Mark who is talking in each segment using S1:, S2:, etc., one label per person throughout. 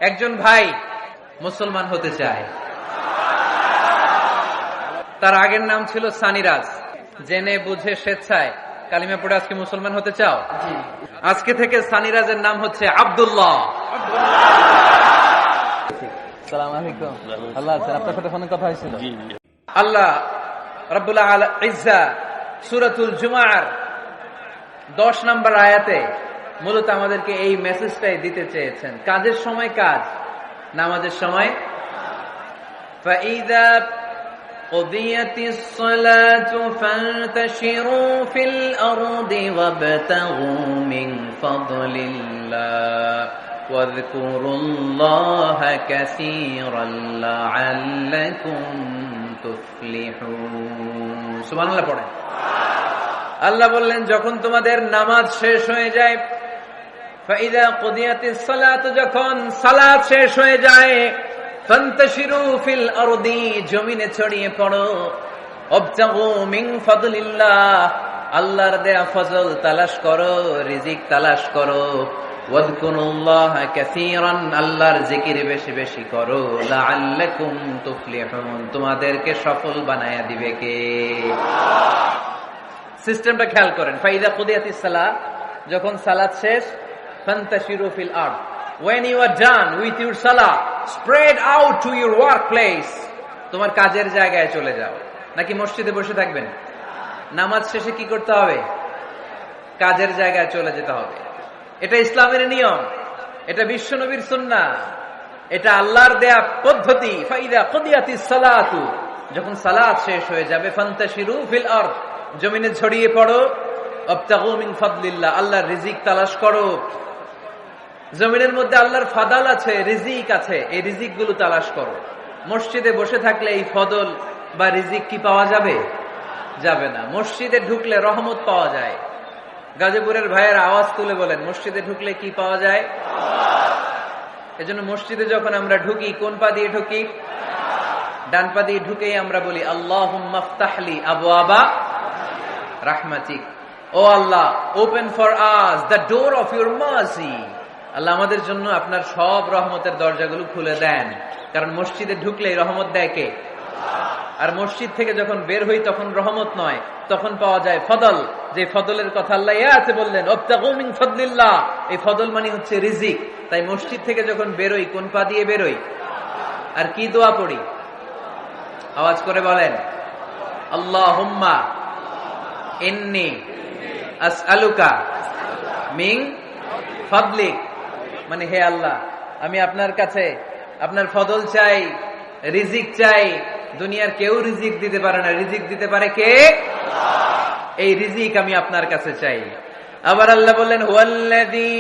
S1: একজন ভাই মুসলমান হতে চায়, তার আগের নাম ছিল সানিরাজ। জেনে বুঝে স্বেচ্ছায় কালিমা পড়ে আজকে মুসলমান হতে চাও? আজকে থেকে সানিরাজের নাম হচ্ছে আব্দুল্লাহ। আল্লাহ রাব্বুল ইজ্জা সূরাতুল জুমার 10 নম্বর আয়াতে মূলত আমাদেরকে এই মেসেজটাই দিতে চেয়েছেন। কাজের সময় কাজ, নামাজের সময় ফাইদা কুদিয়াতিস সালাতু ফান্তাশিরু ফিল আরদি ওয়াবতাগু মিন ফাদলিল্লাহ ওয়াযকুরুল্লাহা কাসীরান লাআল্লাকুম তুফলিহুন। সুবহানাল্লাহ পড়েন। আল্লাহ বললেন, যখন তোমাদের নামাজ শেষ হয়ে যায়, ফাইদা কুদিয়াতিস সালাতু, যখন সালাত শেষ হয়ে যায়, ফান্তাশিরু ফিল আরদি, জমিনে ছড়িয়ে পড়ো, ওয়াবতাগু মিন ফাদলিল্লাহ, আল্লাহর দেয়া ফজল তালাশ করো, রিজিক তালাশ করো, ওয়াযকুরুল্লাহা কাসীরান, আল্লাহর জিকির বেশি বেশি করো, লাআল্লাকুম তুফলিহুন, তোমাদেরকে সফল বানায়া দিবে কে? সিস্টেমটা খেয়াল করেন। ফাইদা কুদিয়াতিস সালাত, যখন সালাত শেষ, ফান্তাশিরু ফিল আরদ, when you are done with your salah, spread out to your workplace, তোমার কাজের জায়গায় চলে যাও। নাকি মসজিদে বসে থাকবেন? নামাজ শেষে কি করতে হবে? কাজের জায়গায় চলে যেতে হবে। এটা ইসলামের নিয়ম, এটা বিশ্বনবীর সুন্নাহ, এটা আল্লাহর দেয়া পদ্ধতি। ফাইদা কুদিয়াতিস সালাতু, যখন সালাত শেষ হয়ে যাবে, ফান্তাশিরু ফিল আরদ, জমিনে ছড়িয়ে পড়ো, ওয়াবতাগু মিন ফাদলিল্লাহ, আল্লাহর রিজিক তালাশ করো। জমিনের মধ্যে আল্লাহর ফাদাল আছে, রিজিক আছে, এই রিজিক গুলো তালাশ করো। মসজিদে বসে থাকলে এই ফদল বা রিজিক কি পাওয়া যাবে? যাবে না। মসজিদে ঢুকলে রহমত পাওয়া যায়। গাজীপুরের ভাইয়ের আওয়াজ তুলে বলেন, মসজিদে ঢুকলে কি পাওয়া যায়? এজন্য মসজিদে যখন আমরা ঢুকি, কোন পা দিয়ে ঢুকি? ডান পা দিয়ে ঢুকেই আমরা বলি, আল্লাহুম্মা ফতাহলি আবওয়াবা রাহমাতিক, O Allah, open for us the door of your mercy, আল্লাহ আমাদের জন্য আপনার সব রহমতের দরজাগুলো খুলে দেন। কারণ মসজিদে ঢুকলেই রহমত দেয় কে? আর মসজিদ থেকে যখন বের হই তখন রহমত নয়, তখন পাওয়া যায় ফদল। যে ফদলের কথা আল্লাহ ইয়াতে বললেন, ওয়াবতাগু মিন ফাদলিল্লাহ, এই ফদল মানে হচ্ছে রিজিক। তাই মসজিদ থেকে যখন বেরোই, কোন পা দিয়ে বেরোই? আর কি দোয়া পড়ি? আওয়াজ করে বলেন, আল্লাহুম্মা ইন্নী আসআলুকা মিন ফাদলিক, মানে হে আল্লাহ, আমি আপনার কাছে আপনার ফদল চাই, রিজিক চাই। দুনিয়ার কেউ রিজিক দিতে পারে না, রিজিক দিতে পারে কে? এই রিজিক আমি আপনার কাছে চাই। আবার আল্লাহ বললেন, হুয়াল্লাযী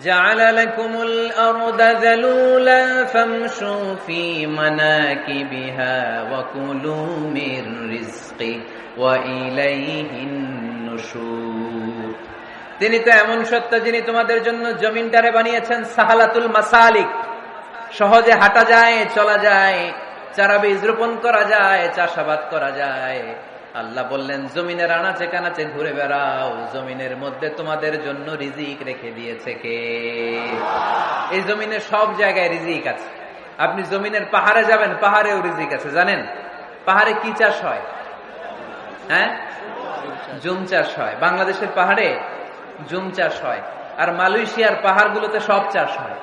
S1: জাআলা লাকুমুল আরদা যালুলান ফামশু ফি মানাকিবিহা ওয়া কুলু মির রিজকি ওয়া ইলাইহিন নুশুর। তিনি তো এমন সত্তা, যিনি তোমাদের জন্য জমিনটারে বানিয়েছেন সাহালাতুল মাসালিক, সহজে হাঁটা যায়, চলা যায়, চারা বীজ রোপণ করা যায়, চাষাবাদ করা যায়। আল্লাহ বললেন, জমিনের আনাচে কানাচে ঘুরে বেড়াও, জমিনের মধ্যে তোমাদের জন্য রিজিক রেখে দিয়েছে কে? এই জমিনের সব জায়গায় রিজিক আছে। আপনি জমিনের পাহাড়ে যাবেন, পাহাড়েও রিজিক আছে। জানেন পাহাড়ে কি চাষ হয়? হ্যাঁ, জুম চাষ হয়। বাংলাদেশের পাহাড়ে জুম চাষ হয়, আর মালয়েশিয়ার পাহাড়গুলোতে সব চাষ হয়।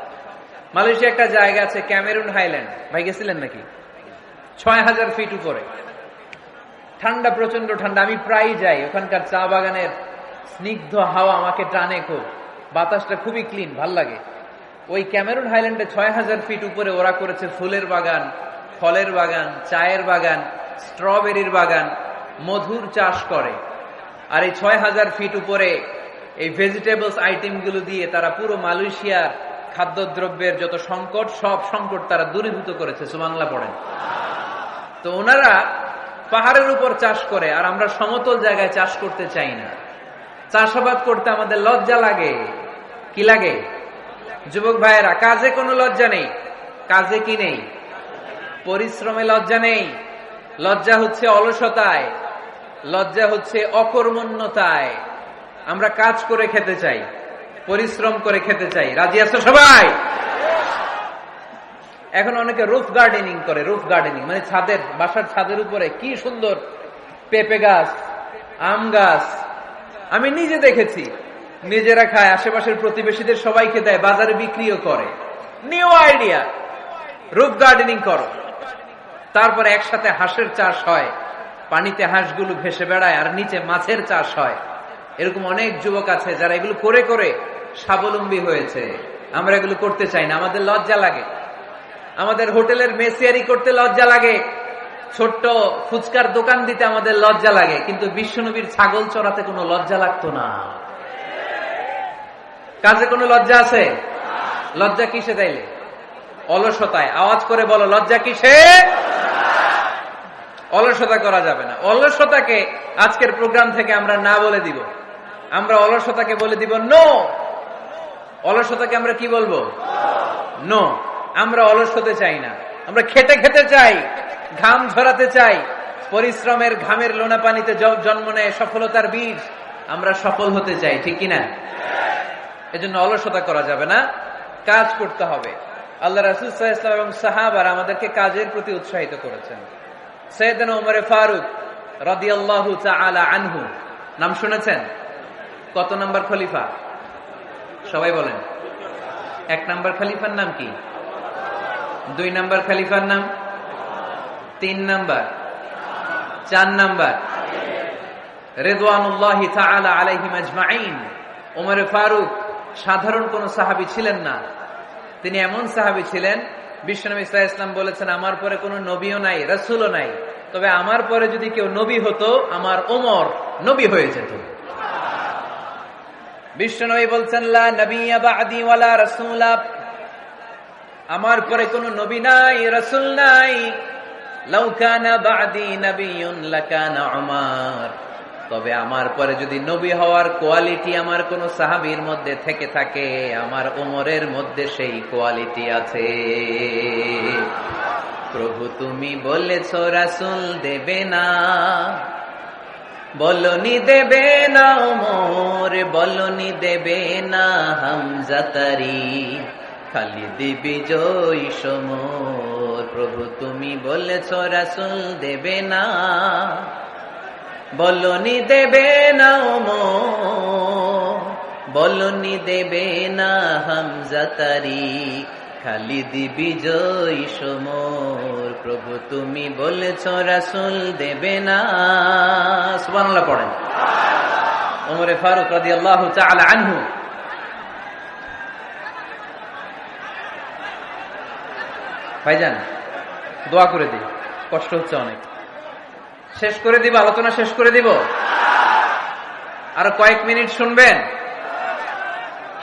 S1: মালয়েশিয়া একটা জায়গা আছে, ক্যামেরুন হাইল্যান্ড, ভাই গেছিলেন নাকি? 6000 ফিট উপরে, ঠান্ডা, প্রচন্ড ঠান্ডা। আমি প্রায় যাই, ওখানকার চা বাগানের স্নিগ্ধ হাওয়া আমাকে টানে খুব, বাতাসটা খুবই ক্লিন, ভাল লাগে। ওই ক্যামেরুন হাইল্যান্ডে 6000 ফিট উপরে ওরা করেছে ফুলের বাগান, ফলের বাগান, চায়ের বাগান, স্ট্রবেরির বাগান, মধুর চাষ করে। আর এই 6000 ফিট উপরে এই ভেজিটেবলস আইটেম গুলো দিয়ে তারা পুরো মালয়েশিয়ার খাদ্যদ্রব্যের যত সংকট, সব সংকট তারা দূরীভূত করেছে। সুবহানাল্লাহ পড়েন। তো ওনারা পাহাড়ের উপর চাষ করে, আর আমরা সমতল জায়গায় চাষ করতে চাই না। চাষাবাদ করতে আমাদের লজ্জা লাগে। কি লাগে? যুবক ভাইয়েরা, কাজে কোনো লজ্জা নেই। কাজে কি নেই? পরিশ্রমে লজ্জা নেই। লজ্জা হচ্ছে অলসতায়, লজ্জা হচ্ছে অকর্মণ্যতায়। আমরা কাজ করে খেতে চাই, পরিশ্রম করে খেতে চাই। রাজি আছো সবাই? এখন অনেকে রুফ গার্ডেনিং করে। রুফ গার্ডেনিং মানে বাসার ছাদের উপরে কি সুন্দর পেঁপে গাছ, আম গাছ। আমি নিজে দেখেছি, নিজেরা খায়, আশেপাশের প্রতিবেশীদের সবাইকে দেয়, বাজারে বিক্রিও করে। নিউ আইডিয়া, রুফ গার্ডেনিং করো। তারপরে একসাথে হাঁসের চাষ হয়, পানিতে হাঁসগুলো ভেসে বেড়ায়, আর নিচে মাছের চাষ হয়। এরকম অনেক যুবক আছে যারা এগুলো করে করে স্বাবলম্বী হয়েছে। আমরা এগুলো করতে চাই না, আমাদের লজ্জা লাগে। আমাদের হোটেলের মেসিয়ারি করতে লজ্জা লাগে, ছোট্ট ফুচকার দোকান দিতে আমাদের লজ্জা লাগে, কিন্তু বিশ্বনবীর ছাগল চড়াতে কোনো লজ্জা লাগতো না। কাজে কোনো লজ্জা আছে? লজ্জা কিসে তাইলে? অলসতায়। আওয়াজ করে বলো, লজ্জা কিসে? অলসতা করা যাবে না। অলসতাকে আজকের প্রোগ্রাম থেকে আমরা না বলে দিব। আমরা অলসতাকে বলে দিব নো। অলসতাকে আমরা কি বলবো? নো। আমরা অলস হতে চাই না, আমরা খেতে খেতে চাই, ঘাম ঝরাতে চাই। পরিশ্রমের ঘামের লোনা পানিতে জন্ম নেয় সফলতার বীজ। আমরা সফল হতে চাই, ঠিক কিনা? এজন্য অলসতা করা যাবে না, কাজ করতে হবে। আল্লাহ রাসূল সাল্লাল্লাহু আলাইহি ওয়াসাল্লাম এবং সাহাবারা আমাদেরকে কাজের প্রতি উৎসাহিত করেছেন। সাইয়েদনা ওমর ফারুক রাদিয়াল্লাহু তাআলা আনহু, নাম শুনেছেন? কত নাম্বার খলিফা? সবাই বলেন। 1 নাম্বার খলিফার নাম কি? 2 নাম্বার খলিফার নাম? 3 নাম্বার? 4 নাম্বার? রিদওয়ানুল্লাহি তাআলা আলাইহিম আজমাইন। ওমর ফারুক সাধারণ কোন সাহাবী ছিলেন না, তিনি এমন সাহাবী ছিলেন, বিশ্বনবী সাল্লাল্লাহু আলাইহি ওয়াসাল্লাম বলেছেন, আমার পরে কোনো নবীও নাই, রাসূলও নাই, তবে আমার পরে যদি কেউ নবী হতো, আমার ওমর নবী হয়ে যেত। বিশ্বনবী বলছেন, লা নবিয়্যা বা'দি ওয়ালা রাসূলা, আমার পরে কোনো নবী নাই, রাসূল নাই। লাউ কানা বা'দি নাবিয়্যুন লাকানা উমর, তবে আমার পরে যদি নবী হওয়ার কোয়ালিটি আমার কোন সাহাবীর মধ্যে থেকে থাকে, আমার ওমরের মধ্যে সেই কোয়ালিটি আছে। প্রভু তুমি বলেছ রাসূল দেবে না, বলনি দেবে না ওমর, বলনি দেবে না হামজা তারি, খালিদ বিজয়ী সমর। প্রভু তুমি বলেছ রাসূল দেবে না, বলনি দেবে না ওমর, বলনি দেবে না হামজা তারি, খালিদ বিজয়ী সমর। প্রভু তুমি বলেছ রাসূল দেবে না। সুবহানাল্লাহ পড়েন। ওমর ফারুক রাদিয়াল্লাহু তাআলা আনহু ভাইজান দোয়া করে দিই, কষ্ট হচ্ছে অনেক। শেষ করে দিব, আলোচনা শেষ করে দিব। আর কয়েক মিনিট শুনবেন,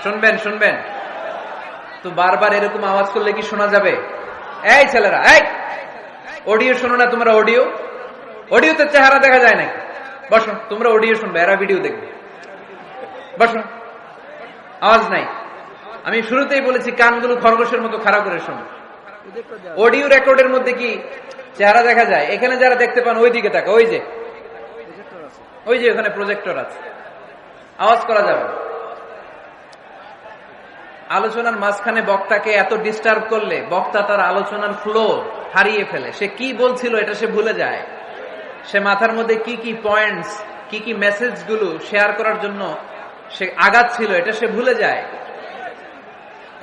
S1: শুনবেন শুনবেন তো বারবার এরকম আওয়াজ করলে কি শোনা যাবে? এই ছেলেরা, এই অডিও শোনো না তোমরা? অডিও, অডিওতে চেহারা দেখা যায় নাকি? বসো, তোমরা অডিও শুনবে, এরা ভিডিও দেখবে। বসো, আওয়াজ নাই। আমি শুরুতেই বলেছি কানগুলো খরগোশের মতো খাড়া করে শোনো। অডিও রেকর্ডের মধ্যে কি চেহারা দেখা যায়? এখানে যারা দেখতে পান ওই দিকে তাকা, ওই যে ওখানে প্রজেক্টর আছে, আওয়াজ করা যাবে। আলোচনার মাঝখানে বক্তাকে এত ডিস্টার্ব করলে বক্তা তার আলোচনার ফ্লো হারিয়ে ফেলে। সে কি বলছিল এটা সে ভুলে যায়। সে মাথার মধ্যে কি কি পয়েন্টস, কি কি মেসেজ গুলো শেয়ার করার জন্য সে আগাচ্ছিল এটা সে ভুলে যায়।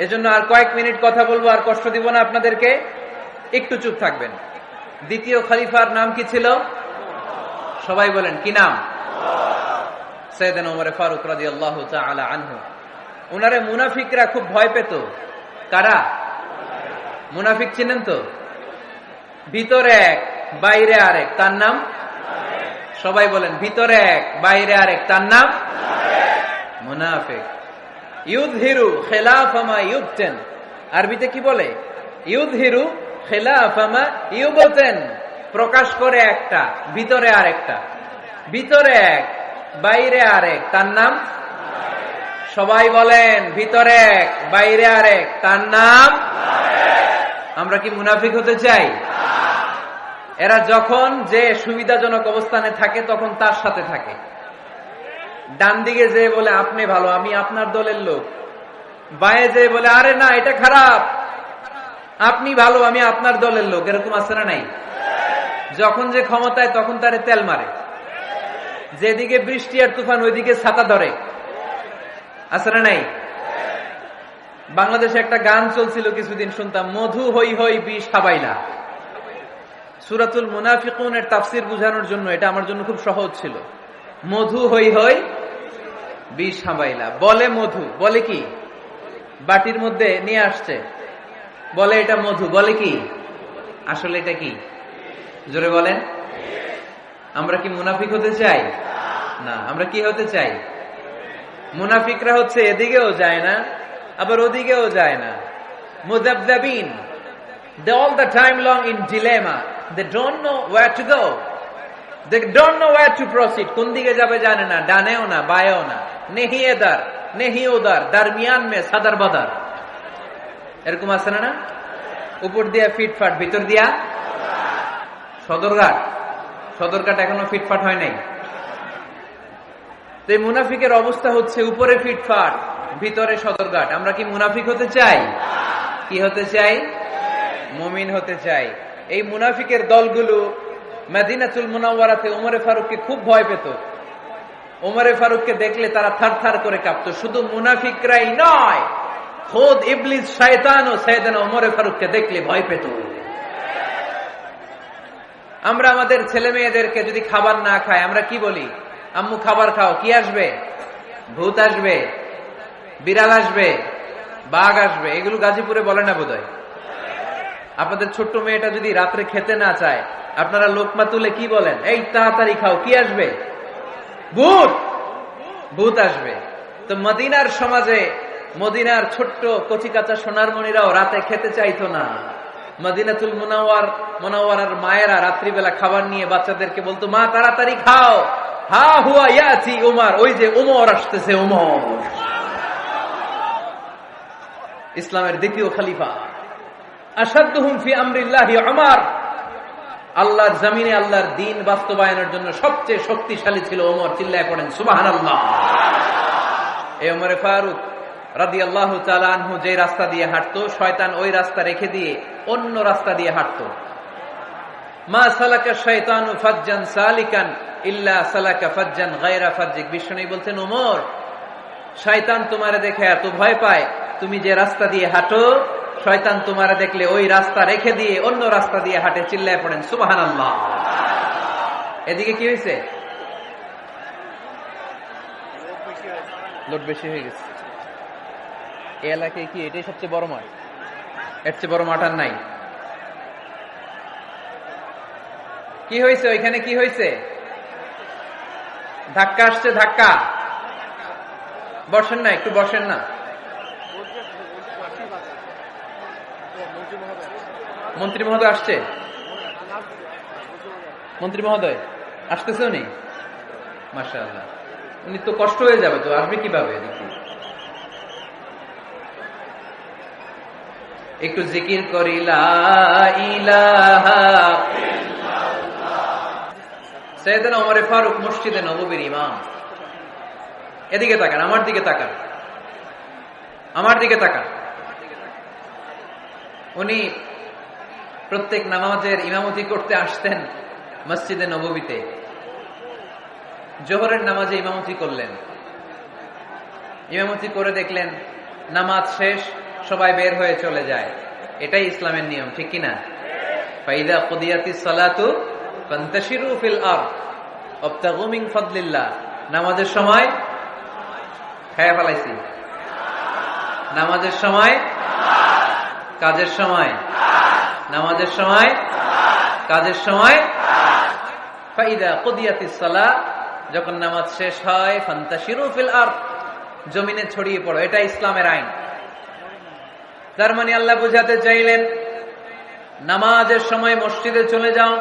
S1: এজন্য আর কয়েক মিনিট কথা বলবো, আর কষ্ট দিব না আপনাদেরকে, একটু চুপ থাকবেন। দ্বিতীয় খলিফার নাম কি ছিল? সবাই বলেন, কি নাম? সাইয়েদনা ওমর ফারুক রাদিয়াল্লাহু তাআলা আনহু। উনারে মুনাফিকরা খুব ভয় পেত। কারা? মুনাফিক চিনেন তো? ভিতরে এক বাইরে আরেক, তার নাম? সবাই বলেন, ভিতরে এক বাইরে আরেক, তার নাম মুনাফিক। ইউযহিরু খিলাফা মা ইউবতিন, আরবিতে কি বলে? ইউযহিরু খিলাফা মা ইউবতিন, প্রকাশ করে একটা, ভিতরে আরেকটা। ভিতরে এক বাইরে আরেক, তার নাম? সবাই বলেন, ভিতরে এক বাইরে আরেক, তার নাম? আমরা কি মুনাফিক হতে চাই? এরা যখন যে সুবিধাজনক অবস্থানে থাকে তখন তার সাথে থাকে। ডান দিকে যে বলে আপনি ভালো, আমি আপনার দলের লোক। বাঁয়ে যে বলে আরে না এটা খারাপ, আপনি ভালো, আমি আপনার দলের লোক, এরকম আছে না নাই? যখন যে ক্ষমতায় তখন তারে তেল মারে, যেদিকে বৃষ্টি আর তুফান ওইদিকে ছাতা ধরে, আছে না নাই? বাংলাদেশে একটা গান চলছিল কিছুদিন, শুনতাম, মধু হই হই বিষ খাবাইলা। সূরাতুল মুনাফিকুনের তাফসীর বোঝানোর জন্য এটা আমার জন্য খুব সহজ ছিল। মধু হই হই বিষ খাবাইলা, বলে মধু, বলে কি? বাটির মধ্যে নিয়ে আসছে, বলে এটা মধু, বলে কি? আসলে এটা কি? জোরে বলেন। আমরা কি মুনাফিক হতে চাই? না। আমরা কি হতে চাই? মুনাফিকরা হচ্ছে এদিকেও যায় না, আবার ওদিকেও যায় না। মুযাবযাবিন, they all the time long in dilemma, they don't know where to go, they don't know where to proceed, কোন দিকে যাবে জানে না, ডানেও না বায়েও না, নেহি এদার নেহি ওদার, দারমিয়ান মে সাদার বাদার। এরকম আছে না? উপর দিয়া ফিটফাট, ভিতর দিয়া সদরঘাট। সদরঘাট এখনো ফিটফাট হয় নাই। তো এই মুনাফিকের অবস্থা হচ্ছে উপরে ফিটফাট, ভিতরে সদরঘাট। আমরা কি মুনাফিক হতে চাই? কি হতে চাই? মুমিন হতে চাই। এই মুনাফিকের দলগুলো মদিনাতুল মুনাওয়ারাতে ওমরে ফারুককে খুব ভয় পেত। ওমরে ফারুককে দেখলে তারা থারথার করে কাঁপতো। শুধু মুনাফিকরাই নয়, খোদ ইবলিস শয়তানও সাইয়েদনা ওমরে ফারুককে দেখলে ভয় পেত। আমরা আমাদের ছেলে মেয়েদেরকে যদি খাবার না খায়, আমরা কি বলি? আম্মু খাবার খাও। কি আসবে? ভূত আসবে, বিড়াল আসবে, বাঘ আসবে। এগুলো গাজীপুরে বলে না বোধহয়। আপনাদের ছোট্ট মেয়েটা যদি রাত্রে খেতে না চায়, আপনারা লোকমা তুলে কি বলেন? এই তাড়াতাড়ি খাও, কি আসবে? ভূত, ভূত আসবে। তো মদিনার সমাজে মদিনার ছোট্ট কচিকাচা সোনারমণিরাও রাতে খেতে চাইতো না। মদিনাতুল মুনাওয়ারার মায়েরা রাত্রিবেলা খাবার নিয়ে বাচ্চাদেরকে বলতো, মা তাড়াতাড়ি খাও, হা হুয়া ইয়াতি উমর, ওই যে উমর আসতেছে, উমর ইসলামের দ্বিতীয় খলিফা। আশাদ্দুহুম ফি আমরিল্লাহি উমর, আল্লাহর জমিনে আল্লাহর দ্বীন বাস্তবায়নের জন্য সবচেয়ে শক্তিশালী ছিল ওমর। চিল্লায় পড়েন সুবহানাল্লাহ। এই ওমরে ফারুক রাদিয়াল্লাহু তাআলা আনহু যে রাস্তা দিয়ে হাঁটতো, শয়তান ওই রাস্তা রেখে দিয়ে অন্য রাস্তা দিয়ে হাঁটতো। মা সালাকা শাইতানু ফাজ্জান সালিকান ইল্লা সালাকা ফাজ্জান গায়রা ফাজ্জিক। বিশ্বনবী বলছেন, ওমর, শয়তান তোমারে দেখে এত ভয় পায়, তুমি যে রাস্তা দিয়ে হাঁটো, শয়তান তোমারে দেখলে ওই রাস্তা রেখে দিয়ে অন্য রাস্তা দিয়ে হাঁটে। চিল্লায় পড়েন সুবহানাল্লাহ। এদিকে কি হয়েছে? লোড বেশি হয়ে গেছে। এই এলাকায় কি এটাই সবচেয়ে বড় মাঠ? এর চেয়ে বড় মাঠ আর নাই। কি হয়েছে ওইখানে? কি হয়েছে? ধাক্কা আসছে, ধাক্কা। বসেন না, একটু বসেন না। মন্ত্রী মহোদয় আসছে? মন্ত্রী মহোদয় আসতেছে উনি? মাশাআল্লাহ। উনি তো কষ্ট হয়ে যাবে, তো আসবে কিভাবে? দেখি একটু জিকির করি, লা ইলাহা ইল্লাল্লাহ। সাইয়েদনা ওমর ফারুক মসজিদে নববীর ইমাম। এদিকে তাকান, আমার দিকে তাকান, আমার দিকে তাকান। উনি প্রত্যেক নামাজের ইমামতি করতে আসতেন মসজিদে নববীতে। জোহরের নামাজে ইমামতি করলেন। ইমামতি করে দেখলেন নামাজ শেষ, সবাই বের হয়ে চলে যায়। এটাই ইসলামের নিয়ম, ঠিক কিনা? ফাইদা কুদিয়াতিস সালাতু ফান্তাশিরু ফিল আরদ ওয়াবতাগু মিন ফাদলিল্লাহ। নামাজের সময় খায়া ফেলাইছি। নামাজের সময়, কাজের সময়, নামাজের সময়, কাজের সময়। ফাইদা কুদিয়াতিস সালাহ, যখন নামাজ শেষ হয়, ফান্তাশিরু ফিল আরদ, জমিনে ছড়িয়ে পড়ো। এটা ইসলামের আইন। তার মানে আল্লাহ বুঝাতে চাইলেন, নামাজের সময় মসজিদে চলে যাও।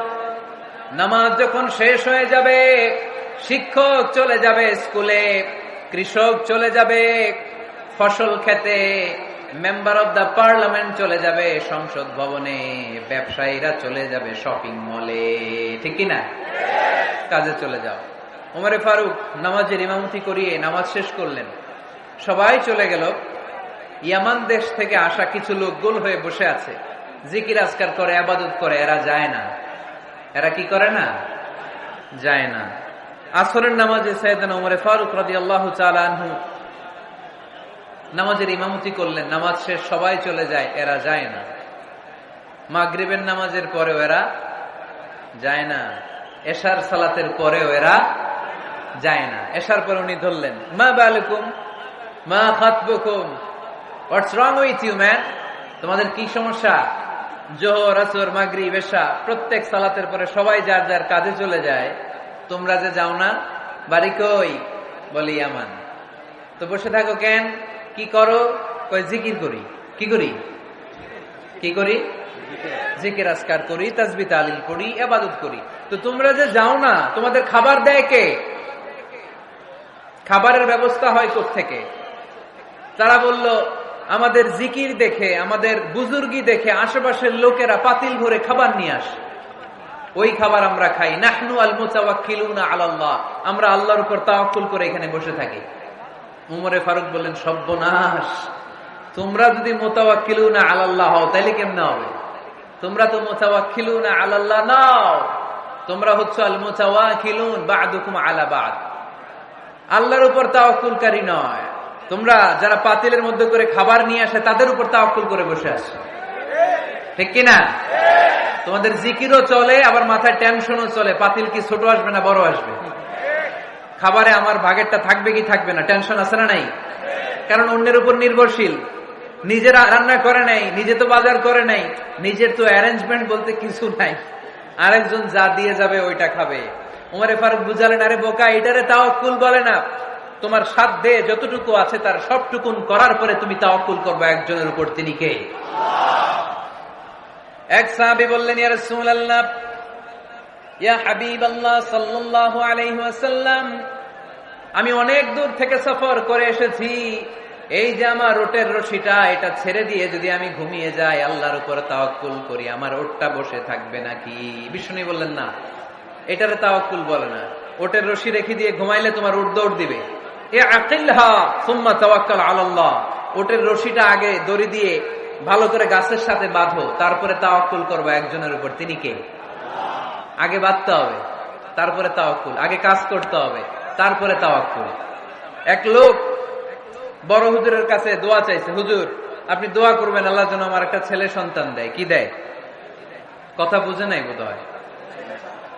S1: নামাজ যখন শেষ হয়ে যাবে, শিক্ষক চলে যাবে স্কুলে, কৃষক চলে যাবে ফসল খেতে, মেম্বার অব দ্য পার্লামেন্ট চলে যাবে সংসদ ভবনে, ব্যবসায়ীরা চলে যাবে শপিং মলে, ঠিক কিনা? কাজে চলে যাও। ওমরে ফারুক নামাজের ইমামতি করিয়ে নামাজ শেষ করলেন। সবাই চলে গেল। ইয়ামান দেশ থেকে আসা কিছু লোক গোল হয়ে বসে আছে। জিকির আজকার করে, ইবাদত করে, এরা যায় না। এরা কি করে না? যায় না। আসরের নামাজে সাইয়েদনা ওমর ফারুক রাদিয়াল্লাহু তাআলা আনহু নামাজের ইমামতি করলেন, নামাজ শেষ, সবাই চলে যায়, এরা যায় না। মাগরিবের নামাজের পরেও এরা যায় না। এশার সালাতের পরেও এরা যায় না। এশার পরে উনি ধরলেন, মা বালুকুম মা খাতবুকুম, হোয়াটস রং উইথ ইউ ম্যান, তোমাদের কি সমস্যা? জোহর, আসর, মাগরিব, এশা প্রত্যেক সালাতের পরে সবাই যার যার কাজে চলে যায়, তোমরা যে যাও না, বাড়ি কই? বলি ইয়ামান। তো বসে থাকো কেন? কি করো? কই জিকির করি। কি করি? কি করি? জিকির আজকার করি, তাসবিহ তাহলিল করি, ইবাদত করি। তো তোমরা যে যাও না, তোমাদের খাবার দেয় কে? খাবারের ব্যবস্থা হয় কোত্থেকে? তারা বলল, আমাদের জিকির দেখে, আমাদের বুজুর্গি দেখে আশেপাশের লোকেরা পাতিল ভরে খাবার নিয়ে আসে, ওই খাবার আমরা খাই। নাহনু আল মুতাওয়াক্কিলুনা আলাল্লাহ, আমরা আল্লাহর উপর তাওয়াক্কুল করে এখানে বসে থাকি। উমরে ফারুক বললেন, সর্বনাশ, তোমরা যদি মুতাওয়াক্কিলুনা আলাল্লাহ হও তাইলে কেমনে হবে? তোমরা তো মুতাওয়াক্কিলুনা আলাল্লাহ নাও, তোমরা হচ্ছে আল মুতাওয়াক্কিলুন বা'দুকুম আলা বা'দ, আল্লাহর উপর তাওয়াক্কুলকারী নয়। তোমরা যারা পাতিলের মধ্যে করে খাবার নিয়ে আসে তাদের উপর তাওয়াক্কুল করে বসে আসে, ঠিক কিনা? তোমাদের জিকিরও চলে, আবার মাথায় টেনশনও চলে, পাতিল কি ছোট আসবে না বড় আসবে, খাবারে আমার ভাগেরটা থাকবে কি থাকবে না, টেনশন আছে না নাই? কারণ অন্যের উপর নির্ভরশীল, নিজেরা রান্না করে নাই, নিজে তো বাজার করে নাই, নিজের তো অ্যারেঞ্জমেন্ট বলতে কিছু নাই, আরেকজন যা দিয়ে যাবে ওইটা খাবে। ওমরে ফারুক বুঝালেন, আরে বোকা, এটারে তাওয়াক্কুল বলে না। তোমার সাধ্যে যতটুকু আছে তার সবটুকুন করার পরে তুমি তাওয়াক্কুল করবে একজনের উপর, তিনি কে? এক সাহাবী বললেন, ইয়া রাসূলুল্লাহ, ইয়া হাবিবাল্লাহ সাল্লাল্লাহু আলাইহি ওয়াসাল্লাম, আমি অনেক দূর থেকে সফর করে এসেছি, এই যে আমার ওটের রশিটা, এটা ছেড়ে দিয়ে যদি আমি ঘুমিয়ে যাই, আল্লাহর উপর তাওয়াক্কুল করি, আমার ওটটা বসে থাকবে নাকি? বিষ্ণু বললেন, না, এটারে তাওয়াক্কুল বলে না। ওটের রশি রেখে দিয়ে ঘুমাইলে তোমার উট দৌড় দিবে। এ আকিলহা সুম্মা তাওয়াক্কাল আলাল্লাহ, ওটের রশিটা আগে দড়ি দিয়ে ভালো করে গাছের সাথে বাঁধো, তারপরে তাওয়াক্কুল করবে একজনের উপর, তিনি কে? আগে বাঁধতে হবে, তারপরে তাওয়াক্কুল, আগে কাজ করতে হবে, তারপরে তাওয়াক্কুল। এক লোক বড় হুজুরের কাছে দোয়া চাইছে, হুজুর আপনি দোয়া করবেন আল্লাহ যেন আমার একটা ছেলে সন্তান দেয়। কি দেয়? কথা বুঝে নাই বোধ হয়।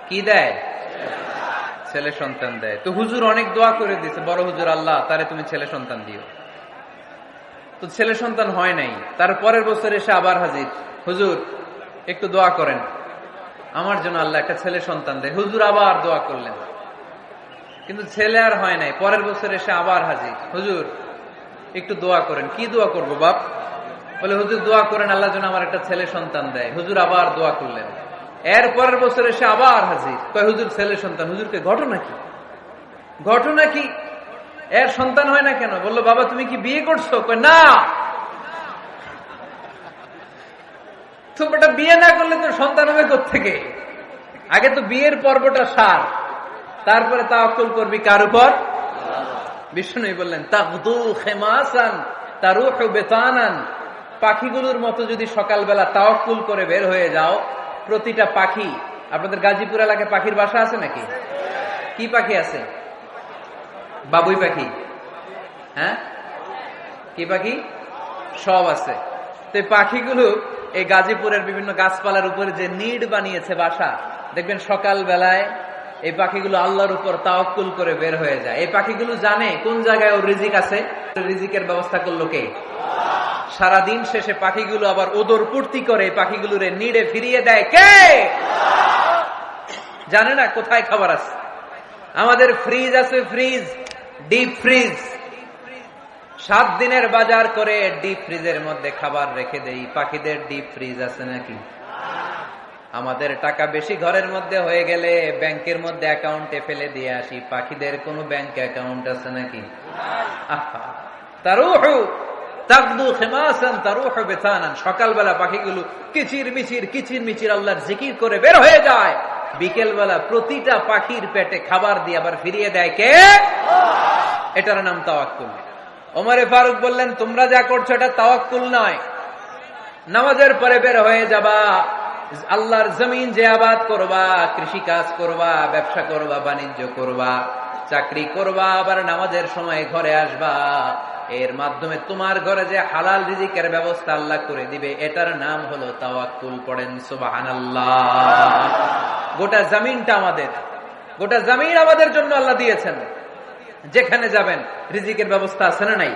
S1: কি দেয়? ছেলে সন্তান দেয়। তো হুজুর অনেক দোয়া করে দিয়েছে, বড় হুজুর, আল্লাহ তারে তুমি ছেলে সন্তান দিও। তো ছেলে সন্তান হয় নাই। তার পরের বছর এসে আবার হাজির, হুজুর একটু দোয়া করেন আমার জন্য আল্লাহ একটা ছেলে সন্তান দেয়। হুজুর আবার দোয়া করলেন, কিন্তু ছেলে আর হয় নাই। পরের বছর এসে আবার হাজির, হুজুর একটু দোয়া করেন। কি দোয়া করবো বাপ? বলে, হুজুর দোয়া করেন আল্লাহ যেন আমার একটা ছেলে সন্তান দেয়। হুজুর আবার দোয়া করলেন। এর পরের বছর এসে আবার হাজির, কয় হুজুর ছেলে সন্তান। হুজুরকে ঘটনা কি? ঘটনা কি? এর সন্তান হয় না কেন? বললো, বাবা তুমি কি বিয়ে করছো? কয় না। তো বেটা বিয়ে না করলে তো সন্তান হবে কোত্থেকে? আগে তো বিয়ের পর্বটা সার, তারপরে তাওয়াক্কুল করবি কার উপর? বিষ্ণু বললেন, তাগদু খেমাসান তারুহু বেতানান, পাখিগুলোর মতো যদি সকালবেলা তাওয়াক্কুল করে বের হয়ে যাও, প্রতিটা পাখি, আপনাদের গাজীপুর এলাকায় পাখির বাসা আছে নাকি? কি পাখি আছে? বাবুই পাখি, হ্যাঁ, কি পাখি? সব আছে। তো পাখিগুলো এই গাজীপুরের বিভিন্ন গাছপালার উপরে যে নিড বানিয়েছে বাসা, দেখবেন সকাল বেলায় এই পাখিগুলো আল্লাহর উপর তাওয়াক্কুল করে বের হয়ে যায়। এই পাখিগুলো জানে কোন জায়গায় ওর রিজিক আছে, রিজিকের ব্যবস্থা করলো কে? সারাদিন শেষে পাখিগুলো আবার ওদর পূর্তি করে পাখিগুলোর নিড়ে ফিরিয়ে দেয় কে? জানে না কোথায় খাবার আছে। আমাদের ফ্রিজ আছে, ফ্রিজ, ডিপ ফ্রিজ, 7 দিনের বাজার করে ডিপ ফ্রিজের মধ্যে খাবার রেখে দেই। পাখিদের ডিপ ফ্রিজ আছে নাকি? আমাদের টাকা বেশি ঘরের মধ্যে হয়ে গেলে ব্যাংকের মধ্যে অ্যাকাউন্টে ফেলে দিয়ে আসি। পাখিদের কোনো ব্যাংক অ্যাকাউন্ট আছে নাকি? তারুহু তাগদু খিমাসান তারুহু বিতানান, সকালবেলা পাখিগুলো কিচির মিচির আল্লাহর জিকির করে বের হয়ে যায়। বিকেল বেলা প্রতিটা পাখির পেটে খাবার দিয়ে আবার ফিরিয়ে দেয় কে? এটার নাম তাওয়াক্কুল। ওমরে ফারুক বললেন, তোমরা যা করছো এটা তাওয়াক্কুল নয়, নামাজের পরে বের হয়ে যাবা, আল্লাহর জমিন যে আবাদ করবা, কৃষি কাজ করবা, ব্যবসা করবা, বাণিজ্য করবা, চাকরি করবা, আবার নামাজের সময় ঘরে আসবা। এর মাধ্যমে তোমার ঘরে যে হালাল রিজিকের ব্যবস্থা আল্লাহ করে দিবে, এটার নাম হলো তাওয়াক্কুল। পড়েন সুবহানাল্লাহ। গোটা জমিনটা আমাদের, গোটা জমিন আমাদের জন্য আল্লাহ দিয়েছেন। যেখানে যাবেন রিজিকের ব্যবস্থা আছে না নাই?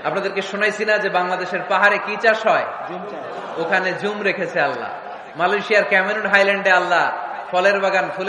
S1: আপনাদেরকে শোনাইছি না যে বাংলাদেশের পাহাড়ে কি চাষ হয়? ওখানে জুম রেখেছে আল্লাহ। মালয়েশিয়ার ক্যামেরুন হাইল্যান্ডে আল্লাহ ফলের বাগান,